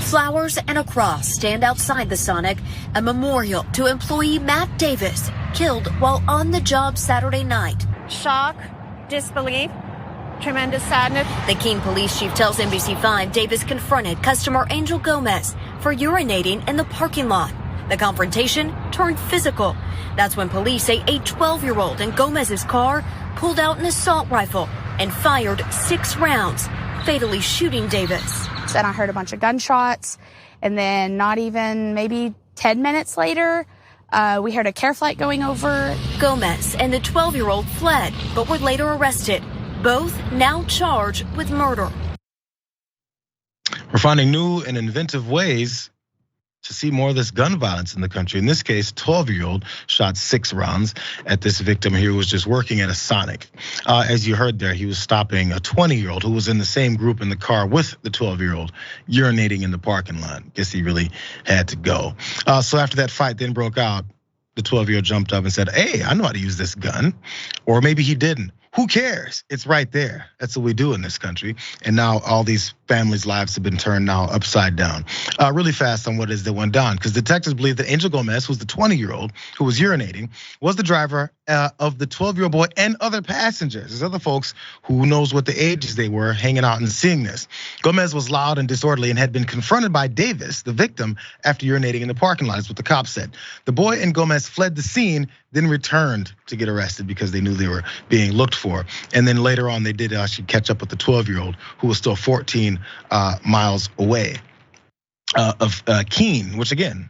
Flowers and a cross stand outside the Sonic, a memorial to employee Matt Davis, killed while on the job Saturday night. Shock, disbelief, tremendous sadness. The Keene police chief tells NBC5 Davis confronted customer Angel Gomez for urinating in the parking lot. The confrontation turned physical. That's when police say a 12-year-old in Gomez's car pulled out an assault rifle and fired 6 rounds, fatally shooting Davis. And I heard a bunch of gunshots, and then not even maybe 10 minutes later, we heard a care flight going over. Gomez and the 12-year-old fled, but were later arrested. Both now charged with murder. We're finding new and inventive ways to see more of this gun violence in the country. In this case, 12-year-old shot 6 rounds at this victim here who was just working at a Sonic. As you heard there, he was stopping a 20-year-old who was in the same group in the car with the 12-year-old, urinating in the parking lot. Guess he really had to go. So after that fight then broke out, the 12-year-old jumped up and said, "Hey, I know how to use this gun." Or maybe he didn't. Who cares? It's right there. That's what we do in this country. And now all these families' lives have been turned now upside down. Really fast on what it is that went down, because detectives believe that Angel Gomez, who's the 20-year-old who was urinating, was the driver of the 12-year-old boy and other passengers. There's other folks who knows what the ages they were hanging out and seeing this. Gomez was loud and disorderly and had been confronted by Davis, the victim, after urinating in the parking lot, is what the cops said. The boy and Gomez fled the scene, then returned to get arrested because they knew they were being looked for. And then later on, they did actually catch up with the 12-year-old who was still 14 miles away of Keene, which again,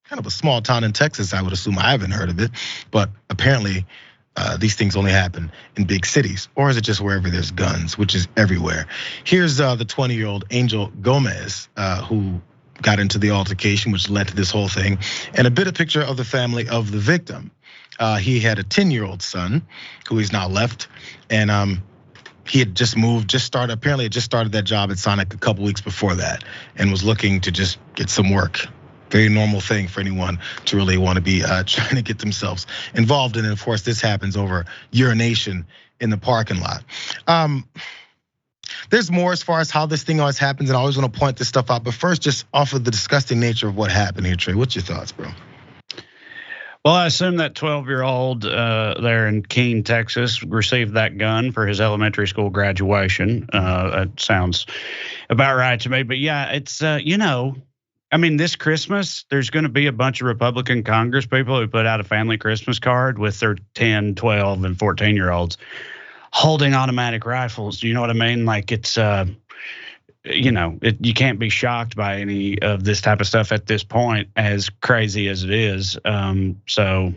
kind of a small town in Texas, I would assume. I haven't heard of it, but apparently these things only happen in big cities, or is it just wherever there's guns, which is everywhere. Here's the 20-year-old Angel Gomez, who got into the altercation, which led to this whole thing, and a bit of picture of the family of the victim. He had a 10-year-old son who he's now left, and he had just moved, apparently had just started that job at Sonic a couple weeks before that, and was looking to just get some work. Very normal thing for anyone to really want to be trying to get themselves involved in. And of course, this happens over urination in the parking lot. There's more as far as how this thing always happens, and I always want to point this stuff out. But first, just off of the disgusting nature of what happened here, Trey, what's your thoughts, bro? Well, I assume that 12-year-old there in Keene, Texas, received that gun for his elementary school graduation. That sounds about right to me. But yeah, it's, I mean, this Christmas, there's going to be a bunch of Republican Congress people who put out a family Christmas card with their 10, 12, and 14-year-olds holding automatic rifles. You know what I mean? Like it's, you can't be shocked by any of this type of stuff at this point, as crazy as it is. So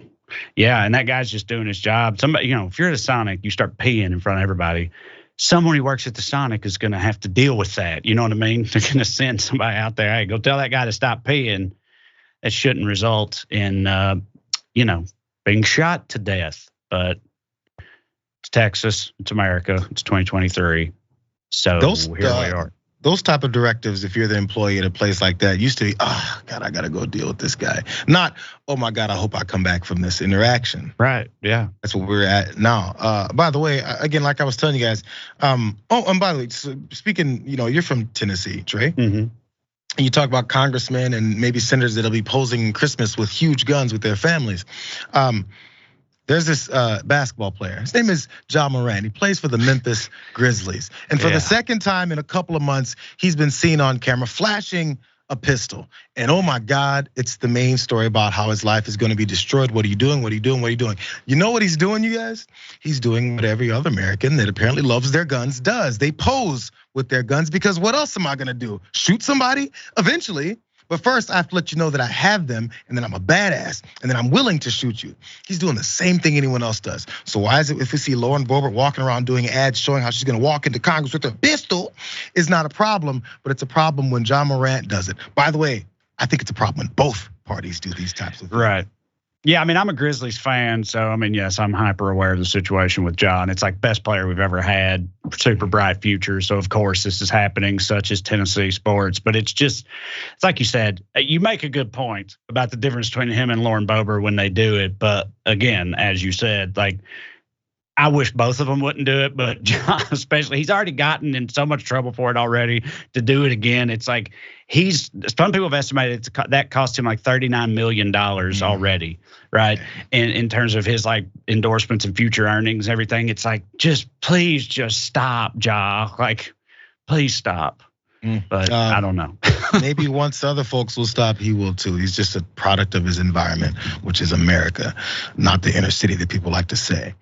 yeah, and that guy's just doing his job. Somebody, if you're at a Sonic, you start peeing in front of everybody. Someone who works at the Sonic is going to have to deal with that. You know what I mean? They're going to send somebody out there. Hey, go tell that guy to stop peeing. That shouldn't result in, being shot to death. But it's Texas, it's America, it's 2023. So here we are. Those type of directives, if you're the employee at a place like that, used to be, oh God, I gotta go deal with this guy. Not, oh my God, I hope I come back from this interaction. Right, yeah. That's what we're at now. By the way, again, like I was telling you guys, and by the way, so speaking, you're from Tennessee, Trey. Mm-hmm. And you talk about congressmen and maybe senators that'll be posing Christmas with huge guns with their families. There's this basketball player. His name is Ja Morant. He plays for the Memphis Grizzlies. And for the second time in a couple of months, he's been seen on camera flashing a pistol. And oh my God, it's the main story about how his life is going to be destroyed. What are you doing? What are you doing? What are you doing? You know what he's doing, you guys? He's doing what every other American that apparently loves their guns does. They pose with their guns because what else am I gonna do? Shoot somebody? Eventually. But first, I have to let you know that I have them, and then I'm a badass, and then I'm willing to shoot you. He's doing the same thing anyone else does. So why is it if we see Lauren Boebert walking around doing ads showing how she's gonna walk into Congress with a pistol is not a problem, but it's a problem when Ja Morant does it. By the way, I think it's a problem when both parties do these types of things. Right. Yeah, I mean, I'm a Grizzlies fan, so I mean, yes, I'm hyper aware of the situation with John. It's like best player we've ever had, super bright future. So of course this is happening, such as Tennessee sports. But it's like you said, you make a good point about the difference between him and Lauren Boebert when they do it. But again, as you said, like I wish both of them wouldn't do it, but John especially, he's already gotten in so much trouble for it already. To do it again, it's like some people have estimated that cost him like $39 million already, right? And in terms of his like endorsements and future earnings, and everything, it's like, please just stop, Ja. Like, please stop. But I don't know. Maybe once other folks will stop, he will too. He's just a product of his environment, which is America, not the inner city that people like to say.